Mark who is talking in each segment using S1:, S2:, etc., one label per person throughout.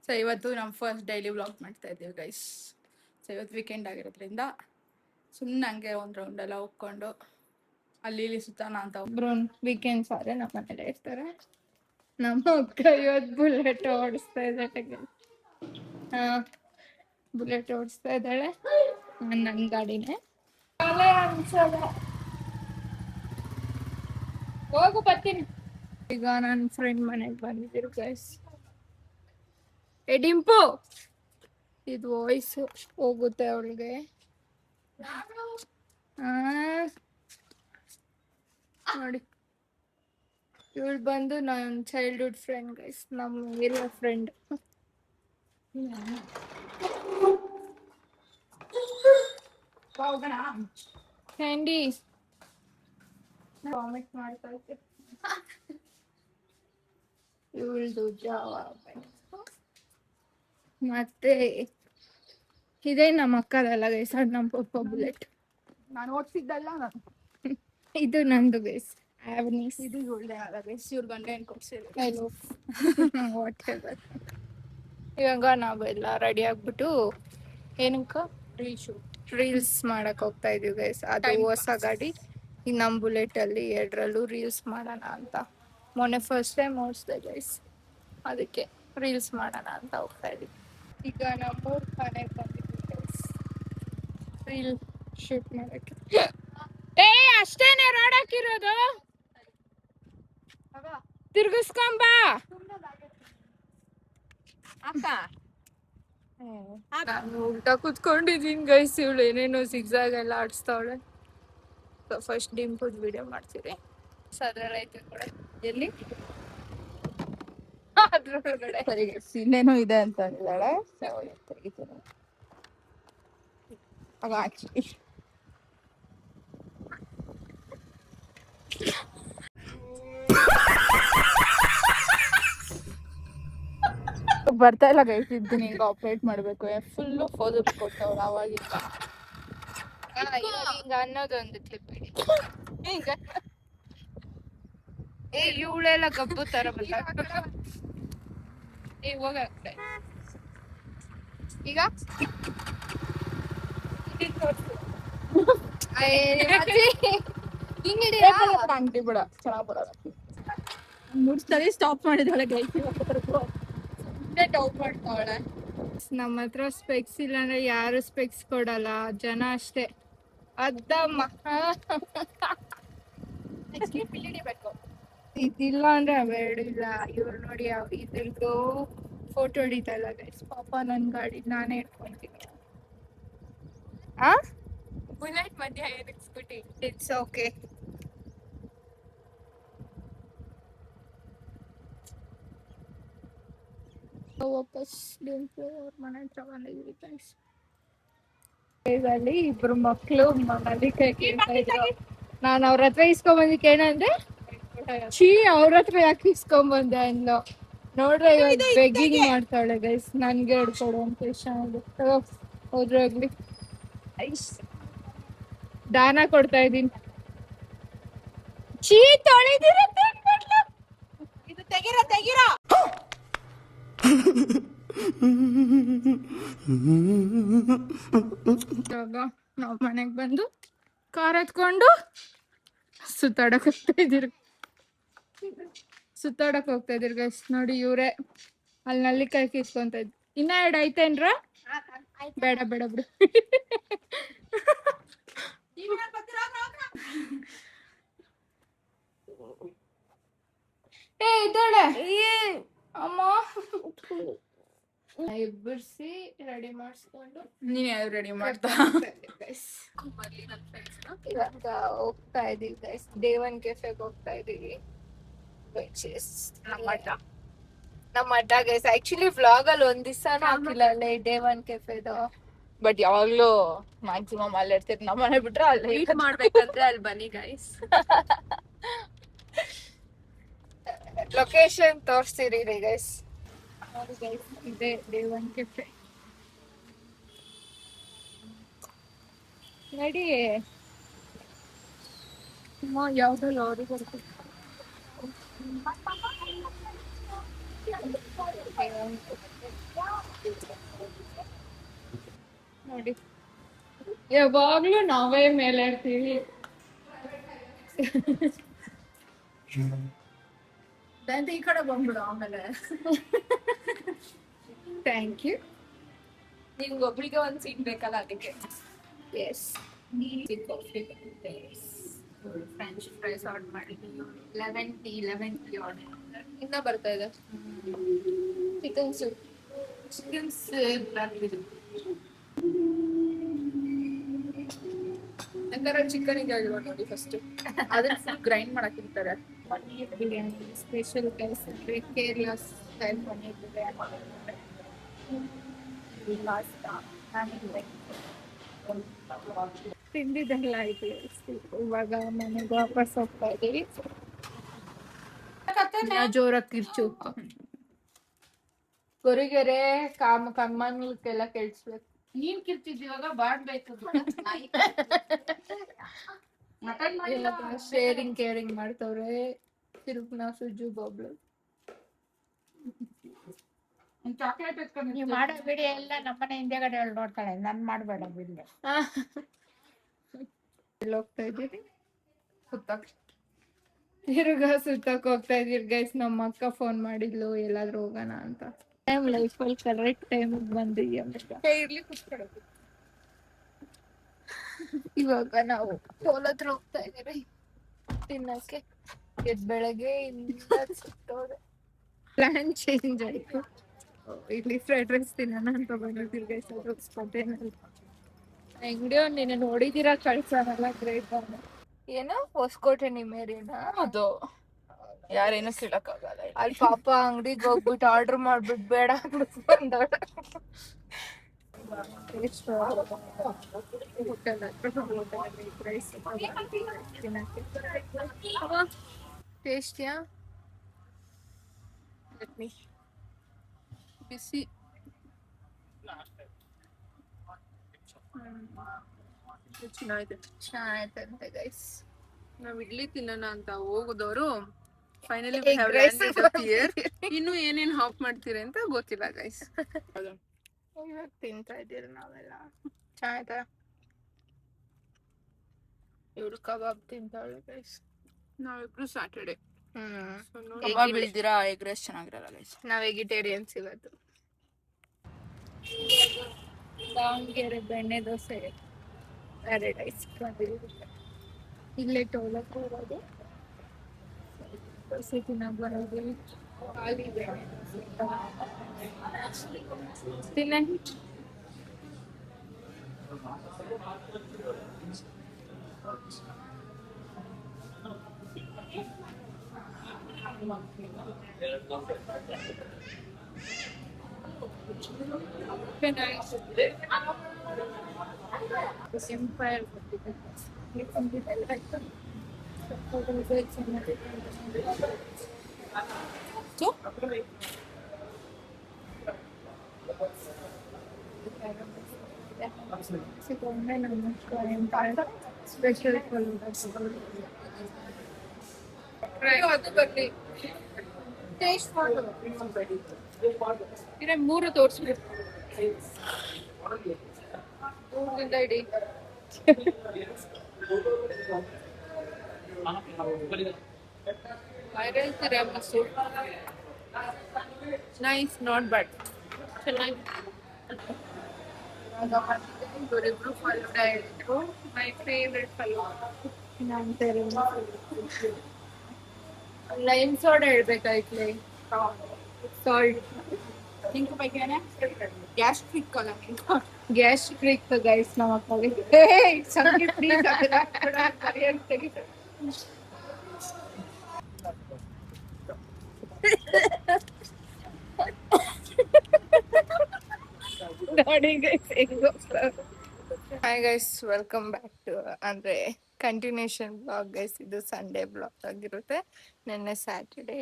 S1: So ಇವತ್ತು ನಮ್ಮ first daily vlog ಮಾಡ್ತಾ ಇದ್ದೀವಿ ಗೈಸ್. ಸೊ ಇವತ್ತು ವೀಕೆಂಡ್ ಆಗಿರೋದ್ರಿಂದ ಸುಮ್ಮನೆ ಹಂಗೆ ಒಂದು ರೌಂಡ್ ಎಲ್ಲ ಹೋಗ್ಕೊಂಡು ಅಲ್ಲಿ ಇಲ್ಲಿ ಸುತ್ತಾನ ಅಂತ. ಒಬ್ರು ವೀಕೆಂಡ್ಸ್ ಆದರೆ ನಮ್ಮ ಮನೇಲೆ ಇರ್ತಾರೆ. ನಮ್ಮ ಅಕ್ಕ ಇವತ್ತು ಬುಲೆಟ್ ಓಡಿಸ್ತಾ ಇದ್ದಾಳೆ. ಬುಲೆಟ್ ಓಡಿಸ್ತಾ ಇದ್ದಾಳೆ. ನನ್ನ ಗಾಡಿನೇ ಹೋಗು ಬರ್ತೀನಿ. ಈಗ ನನ್ನ ಫ್ರೆಂಡ್ ಮನೆಗೆ ಬಂದಿದ್ದೀರು ಗೈಸ್. ಡಿಂಪು ಇದು ವಾಯ್ಸ್ ಹೋಗುತ್ತೆ ಅವಳಿಗೆ. ನೋಡಿ ಇವಳು ಬಂದು ನನ್ನ ಚೈಲ್ಡ್ಹುಡ್ ಫ್ರೆಂಡ್ ಗೈಸ್, ನಮ್ಮ ಏರಿಯಾ ಫ್ರೆಂಡ್. ಕ್ಯಾಂಡಿ ಕಾಮೆಂಟ್ ಮಾಡ್ತಾ ಇದ್ದೆ. ಇವಳ್ದು ಜಾವ ಮತ್ತೆ ಇದೇ ನಮ್ಮ ಅಕ್ಕದಲ್ಲ ಗೈಸ್, ಅದು ನಮ್ಮ ಪಪ್ಪ ಬುಲೆಟ್. ನಾನು ಓಡಿಸಿದ್ದಲ್ಲ, ಇದು ನಂದು ಗೈಸ್. ಆವನೀಸ್ ಇದು ಒಳ್ಳೆ ಅಲ್ಲ ಗೈಸ್. ಇವ್ರ ಗಂಡ ಏನು ಕೊಡ್ಸಿದ್ರು. What ever. ಇವಾಗ ನಾವೆಲ್ಲ ರೆಡಿ ಆಗ್ಬಿಟ್ಟು ಏನಕ್ಕ ರೀಲ್ಸ್ ಮಾಡಕ್ ಹೋಗ್ತಾ ಇದೀವಿ ಗೈಸ್. ಅದು ಹೊಸ ಗಾಡಿ. ಈಗ ನಮ್ಮ ಬುಲೆಟ್ ಅಲ್ಲಿ ಎರಡರಲ್ಲೂ ರೀಲ್ಸ್ ಮಾಡೋಣ ಅಂತ. ಮೊನ್ನೆ ಫಸ್ಟ್ ಟೈಮ್ ಓಡಿಸ್ದೆ ಗೈಸ್, ಅದಕ್ಕೆ ರೀಲ್ಸ್ ಮಾಡೋಣ ಅಂತ ಹೋಗ್ತಾ ಇದೀವಿ. ಈಗ ನಮ್ಮೂರ ಮನೆಗೆ ಬಂದಿದ್ವಿ ಗೈಸ್ ರೀಲ್ ಶೂಟ್ ಮಾಡಕ್ಕೆ. ಅಷ್ಟೇನೆ ರೋಡ್ ಹಾಕಿರೋದು, ತಿರ್ಗಿಸ್ಕೊಂಬ ಉಲ್ಟಾ ಕುತ್ಕೊಂಡಿದೀನಿ ಗೈಸ್. ಇವಳು ಏನೇನೋ ಸಿಗ್ಸಾಗ್ ಎಲ್ಲ ಆಡಿಸ್ತಾವಳೆ. ಫಸ್ಟ್ ಡಿಂಪುದ್ ವಿಡಿಯೋ ಮಾಡ್ತೀರಿ. ಸದ್ರೈತೆ ಕೂಡ ಎಲ್ಲಿ ಅದ್ರೊಳಗಡೆ ಇನ್ನೇನೋ ಇದೆ ಅಂತ ಹೇಳಿದಾಳೆ. ತೆಗಿತೀನಿ ಆಗ ಆಕ್ಚುಲಿ ಬರ್ತಾ ಇಲ್ಲ ಗೈಸ್. ಇದ್ದೀನಿ ಈಗ ಆಪರೇಟ್ ಮಾಡ್ಬೇಕು. ಫುಲ್ಲು ಫೋದು ಕೊಟ್ಟವ್ರು ಅವಾಗಿಲ್ಲ. ಹಿಂಗ ಅನ್ನೋದೊಂದು ಕ್ಲಿಪ್ ಇಡಿ. ಈಗ ಇವಳೆಲ್ಲ ಗಬ್ಬು ತರ ಬಂದ. ಹೋಗತ್ತೆ ಈಗ ಅಂಗಡಿ ಬಿಡ ಚೆನ್ನಾಗ್ ಬರೋದ. 3 ಸರಿ ಸ್ಟಾಪ್ ಮಾಡಿದಾಳೆ ಗೈಸ್. ಡೌಟ್ ಮಾಡ್ತಾವಳೆ. ನಮ್ಮ ಹತ್ರ ಸ್ಪೆಕ್ಸ್ ಇಲ್ಲ ಅಂದ್ರೆ ಯಾರು ಸ್ಪೆಕ್ಸ್ ಕೊಡಲ್ಲ, ಜನ ಅಷ್ಟೇ. ಅದ್ದಮ್ಮ ಇದಿಲ್ಲ ಅಂದ್ರೆ ಅವೆರಡು ಇಲ್ಲ. ಇವ್ರು ನೋಡಿ ಇದ್ರದ್ದು ಫೋಟೋ ಹೊಡಿತಾ ಇಲ್ಲ ಗೈಸ್. ಪಾಪ ನನ್ನ ಗಾಡಿ ನಾನೇ ಇಟ್ಕೊಂತೀನಿ. ಬುಲೆಟ್ ಮಧ್ಯ ಸ್ಕೂಟಿ. It's okay. ವಾಪಸ್ ಅವ್ರ ಮನೆ ಹತ್ರ ಬಂದಿದ್ವಿ ಗೈಸ್. ಅಲ್ಲಿ ಇಬ್ರು ಮಕ್ಳು ಮನೇಲಿ ಕೈ ಕೇಳ್ತಾ ಇದ್ರು. ನಾನು ಅವ್ರ ಹತ್ರ ಇಸ್ಕೊಂಬಂದಿಕ್ಕೆ ಏನಂದ್ರೆ, ಛೀ ಅವ್ರ ಹತ್ರ ಯಾಕೆ ಇಸ್ಕೊಂಬಂದೆ ಅಂದ್ಲು. ನೋಡ್ರೆ ಇವಾಗ ಬೆಗ್ಗಿಂಗ್ ಮಾಡ್ತಾಳೆ ಗೈಸ್, ನನ್ಗೆ ಹಿಡ್ಕೊಡು ಅಂತ. ಎಷ್ಟು ಹೋದ್ರಾಗ್ಲಿ ದಾನ ಕೊಡ್ತಾ ಇದೀನಿ. ಛೀ ತೊಳೆದಿರುತ್ತೆ ಇದು. ತೆಗಿರೋ ಇವಾಗ ನಾವ್ ಮನೆಗ್ ಬಂದು ಕಾರ್ ಎತ್ಕೊಂಡು ಸುತ್ತಾಡಕ್ ಹೋಗ್ತಾ ಇದ್ದೀರಿ ಗೈಸ್. ನೋಡಿ ಇವ್ರೆ ಅಲ್ಲಿ ನಲ್ಲಿಕಾಯಿ ಕಿಸ್ಕೊಂತ ಇದ್ರು. ಇನ್ನ 2 ಐತೇನ್ರ? ಬೇಡ ಬಿಡು. ಇದ್ದಾಳೆ ಅಮ್ಮ. ಇಬ್ಬರ್ಸಿ ರೆಡಿ ಮಾಡಿಸ್ಕೊಂಡು ನೀನ್ ಯಾರು ರೆಡಿ ಮಾಡ್ತಾ ಇವಾಗ ಹೋಗ್ತಾ ಇದೀವಿ ಗೈಸ್. ಡೇ1 ಕೆಫೆಗೆ ಹೋಗ್ತಾ ಇದೀವಿ. ನಮ್ಮ ಅಡ್ಡ ಗೈಸ್. ಆಕ್ಚುಲಿ ವ್ಲಾಗ್ ಅಲ್ಲಿ ಒಂದ್ ದಿವ್ಸನೂ ಹಾಕಿಲ್ಲ ಅಲ್ಲೇ ಡೇ1 ಕೆಫೆದು. ಬಟ್ ಯಾವಾಗ್ಲೂ ಮ್ಯಾಕ್ಸಿಮಮ್ ಅಲ್ಲಿ ಇರ್ತೀರಿ. ನಮ್ಮ ಮನೆ ಬಿಟ್ರೆ ಅಲ್ಲಿ ಮಾಡ್ಬೇಕಂದ್ರೆ ಅಲ್ಲಿ ಬನ್ನಿ ಗೈಸ್. Location ತೋರಿಸ್ತೀರಿ guys. ಇದೆ ಡೇ1 ಕೆಫೆ. ನಡಿ ಯಾವ್ದೋ ಲಾರಿ ಬರ್ತೀವಿ. ನೋಡಿ ಯಾವಾಗ್ಲೂ ನಾವೇ ಮೇಲೆ ಇರ್ತೀವಿ.
S2: ಈ ಕಡೆ ಬಂದ್ಬಿಡು ಆಮೇಲೆ.
S1: Thank you.
S2: ನಿಮ್ಗೆ ಒಬ್ರಿಗೆ ಒಂದ್ ಸೀಟ್ ಬೇಕಲ್ಲ ಅದಕ್ಕೆ.
S1: ಎಸ್.
S2: ಫ್ರೆಂಚ್ ಫ್ರೈಸ್ ಆರ್ಡರ್ ಮಾಡಿದ್ದೀನಿ.
S1: 11 ಟೀ ಆರ್ಡರ್.
S2: ಇನ್ನ ಬರ್ತಾ ಇದೆ.
S1: Chicken soup.
S2: ಚಿಕನ್ಸ್ ಯಾಕಂದ್ರೆ ಚಿಕನಿಗೆ ಅಲ್ವಾ ನೋಡಿ ಫಸ್ಟ್ ಅದನ್ನ ಗ್ರೈಂಡ್ ಮಾಡಕ್ ಇರ್ತಾರೆ.
S1: Paneer biryani special guys, Kerala style paneer biryani. ತಿಂದಿದ್ದೆಲ್ಲ ಆಯ್ತು. ಇವಾಗ ಮನೆಗೆ ವಾಪಸ್ ಹೋಗ್ತಾ ಇದೀವಿ. ಜೋರಾಗಿ ಕಿರ್ಚು. ಗೊರಿಗೆರೆ ಕಮ್ಮನ್ಗೆಲ್ಲ ಕೇಳಿಸ್ಬೇಕು.
S2: ನೀನ್ ಕಿರ್ತಿದ್ದೀವಾಗ ಬಾಡ್ಬೇಕು.
S1: ಶೇರಿಂಗ್ ಕೇರಿಂಗ್ ಮಾಡ್ತವ್ರೆ ತಿರುಪ್ನ ಸುಜ್ಜು ಬಾಬ್ಲು.
S2: ಚಾಕ್ಲೇಟ್
S3: ನೀವು ಮಾಡೋ ವಿಡಿಯೋ ಎಲ್ಲ ನಮ್ಮನೆ ಹಿಂದೆಗಡೆ ನೋಡ್ತಾಳೆ. ನನ್ ಮಾಡ್ಬೇಡ ವಿಡಿಯೋ.
S1: ಹೋಗ್ತಾ ಇದ್ದೀರಿ ತಿರುಗಾ ಸುತ್ತಕ್ ಹೋಗ್ತಾ ಇದೀರಿ ಗೈಸ್. ನಮ್ಮ ಅಕ್ಕ ಫೋನ್ ಮಾಡಿದ್ಲು ಎಲ್ಲಾದ್ರೂ ಹೋಗೋಣ ಅಂತ. ಟೈಮ್ ಲೈಫಲ್ಲಿ ಕರೆಕ್ಟ್ ಟೈಮ್ ಬಂದಿದ್ಯಾ.
S2: ಇರ್ಲಿ ಕುತ್ಕೊಳ್ಳೋದು.
S1: ಇವಾಗ ನಾವು ಟೋಲ್ ಹತ್ರ ಹೋಗ್ತಾ ಇದೀವಿ ತಿನ್ನಕ್ಕೆ. ಬೆಳಗ್ಗೆ ಸುತ್ತೋದೆ ಪ್ಲಾನ್ ಚೇಂಜ್ ಆಯ್ತು. ಇಲ್ಲಿ ಫ್ರೈಡ್ ರೈಸ್ ತಿನ್ನೋಣ ಅಂತ ಬಂದಿದ್ದೀವಿ ಗೈಸ್. ಅದು ಸ್ಪೋಟೇನಲ್ಲಿ ಅಂಗಡಿಯೋ ನೀನು ನೋಡಿದೀರಾ ಕಳ್ಸೋನಲ್ಲ. ಗ್ರೇಟ್ ಏನೋ ಹೊಸಕೋಟೆ ನಿಮ್ಮೇರಿನಾ?
S2: ಅದು ಯಾರೇನು ಕೇಳಕ್ಕಾಗಲ್ಲ.
S1: ಅಲ್ಲಿ ಪಾಪ ಅಂಗಡಿಗೆ ಹೋಗ್ಬಿಟ್ಟು ಆರ್ಡರ್ ಮಾಡ್ಬಿಟ್ಟು ಬೇಡ ಬಂದವಳ. ಟೇಸ್ಟಿಯಾ?
S2: ಬಿಸಿ
S1: ಚೆನ್ನಾಯ್ತಂತೆ ಗೈಸ್.
S2: ನಾವ್ ಇಡ್ಲಿ ತಿನ್ನೋಣ ಅಂತ ಹೋಗೋದವ್ರು ಫೈನಲಿ ಇನ್ನು ಏನೇನ್ ಹಾಪ್ ಮಾಡ್ತೀರಿ ಅಂತ ಗೊತ್ತಿಲ್ಲ ಗೈಸ್.
S1: ಇವಾಗ ತಿಂತಾ ಇದ್ದೀರಿ ನಾವೆಲ್ಲ. ಚೆನ್ನಾಯ್ತಾ? ಇವ್ರು ಕಬಾಬ್ ತಿಂತಾಳೆ ಗೈಸ್.
S2: ನಾವಿಬ್ರು ಸ್ಯಾಟರ್ಡೆ
S1: ಕಬಾಬ್
S2: ಇಲ್ದಿರಾ ಎಗ್ ರೈಸ್ ಚೆನ್ನಾಗಿರಲ್ಲ ಗೈಸ್.
S1: ನಾವ್ ವೆಜಿಟೇರಿಯನ್ಸ್ ಇವತ್ತು. ದಾವಣಗೆರೆ ಬೆಣ್ಣೆ ದೋಸೆ ಪ್ಯಾರಡೈಸ್ ಇಲ್ಲೇ ಟೋಲಕ್ ಹೋಗೋದು. ದೋಸೆ ತಿನ್ನಕ್ ಬರೋದು. ಖಾಲಿ ಬೆಣ್ಣೆ ದೋಸೆ ತಿನ್ನ. ಸಿಂಪಲ್ ಸ್ಪೆಷಲ್
S2: ಅದು ಬರ್ಲಿ
S1: ಟೇಸ್ಟ್ ಮಾಡು.
S2: ಇನ್ನ 3 ತೋರಿಸ್ಬಿಡು. 3ರಿಂದ ಇಡಿ. Viral tiramisu nice, not bad. ಚೆನ್ನಾಗಿ ಇವರಿಬ್ರು ಫಲೂಡಾ ಹೇಳಿದ್ರು. My favourite falooda.
S1: Lime soda ಹೇಳ್ಬೇಕಾಯ್ತಲೆ. ಸಾಲ್ಟ್
S2: ನಿಂಕು ಬಗ್ಗೆನೆ ಗ್ಯಾಸ್ಟ್ರಿಕ್ ಅಲ್ಲ ನಿಂಕು
S1: ಗ್ಯಾಸ್ಟ್ರಿಕ್ ಗೈಸ್ ನಮ್ಮ ಅಕ್ಕಗೆ. ಸಂಗೀತ ಪ್ಲೀಸ್ ತೆಗಿತಾರೆ. ನೋಡಿ guys hi guys, welcome back to ಅಂದ್ರೆ ಕಂಟಿನ್ಯೂಷನ್ ಬ್ಲಾಗ್ ಗೈಸ್. ಇದು ಸಂಡೇ ಬ್ಲಾಗ್ ಆಗಿರುತ್ತೆ. ನೆನ್ನೆ ಸ್ಯಾಟರ್ಡೇ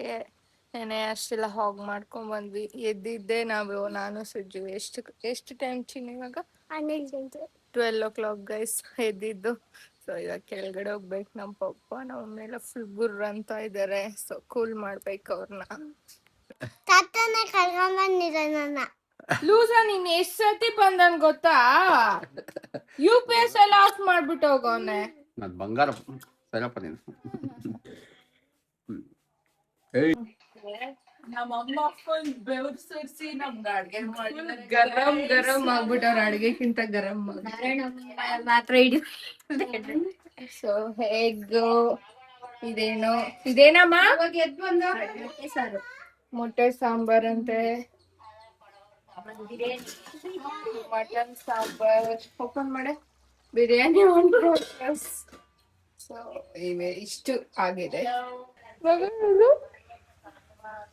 S1: ನೆನ್ನೆ ಅಷ್ಟೆಲ್ಲ ಹಾಗ್ ಮಾಡ್ಕೊಂಡ್ ಬಂದ್ವಿ. ಎದ್ದಿದ್ದೆ ನಾನು ಸುಜ್ಜು ಎಷ್ಟು ಟೈಮ್ ಚಿನ್ನ ಇವಾಗ 12 o'clock ಗೈಸ್ ಎದ್ದಿದ್ದು. ಸೊ ಇವಾಗ ಕೆಳಗಡೆ ಹೋಗ್ಬೇಕು. ನಮ್ಮ ಪಪ್ಪ ನಮ್ಮ ಮೇಲೆ ಫುಲ್ ಗುರ್ರ ಅಂತ ಇದಾರೆ. ಸೊ ಕೂಲ್ ಮಾಡ್ಬೇಕು ಅವ್ರನ್ನ. ಲೂಸ ನೀನ್ ಎಷ್ಟ್ ಸತಿ ಬಂದನ್ ಗೊತ್ತಾ? UPS ಎಲ್ಲ ಆಫ್ ಮಾಡ್ಬಿಟ್ಟು ಹೋಗವ್ನೆ.
S4: ನಾನು ಬಂಗಾರ ಸರಪ್ಪ ನೀನು. ಏಯ್
S2: ನಮ್ಮ ಅಮ್ಮ ಫುಲ್ ಬೆವರು ಸುರಿಸಿ ನಮ್ಗೆ ಅಡ್ಗೆ ಮಾಡಿದ್ದಾರೆ.
S1: ಗರಂ ಗರಂ ಆಗ್ಬಿಟ್ಟವ್ರ ಅಡ್ಗೆಕ್ಕಿಂತ ಗರಂ
S3: ಮಾತ್ರ ಹಿಡಿ.
S1: ಸೊ ಹೇಗೋ ಇದೇನಮ್ಮ?
S3: ಸಾರು
S1: ಮೊಟ್ಟೆ ಸಾಂಬಾರ್ ಅಂತೆ, ಮಟನ್ ಸಾಂಬಾರ್, ಓಪನ್ ಮಾಡೆ, ಬಿರಿಯಾನಿ ಒನ್ ಪ್ರೋಸೆಸ್. ಸೊ ಇವೆ ಇಷ್ಟು ಆಗಿದೆ.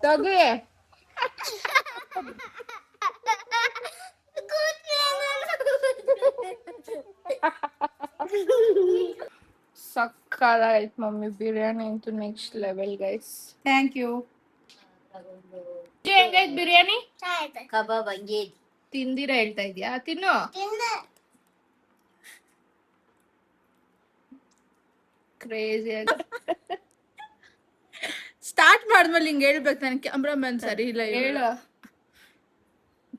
S1: ತಗಿ ಸಕ್ಕತ್ತಾಯ್ತು ಮಮ್ಮಿ, ಬಿರಿಯಾನಿ ಅಂತೂ next level guys.
S3: Thank you.
S1: ಹೆಂಗೈತ್ ಬಿರಿಯಾನಿ?
S3: ಕಬಾಬ್ ಹಂಗೆ
S1: ತಿಂದಿರ ಹೇಳ್ತಾ ಇದ್ಯಾ? ತಿನ್ನು. ಕ್ರೇಜಿ ಆಗಿ
S2: ಸ್ಟಾರ್ಟ್ ಮಾಡಿದ್ಮೇಲೆ ಹಿಂಗೆ ಹೇಳ್ಬೇಕು, ನನಗೆ ಕ್ಯಾಮ್ರಾಮನ್ ಸರಿ ಇಲ್ಲ.
S1: ಹೇಳು.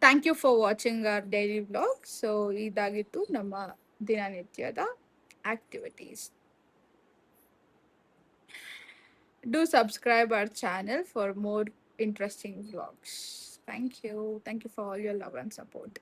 S2: Thank you for watching our daily vlog. So ಇದಾಗಿತ್ತು ನಮ್ಮ ದಿನನಿತ್ಯದ activities. Do subscribe our channel for more interesting vlogs. Thank you for all your love and support.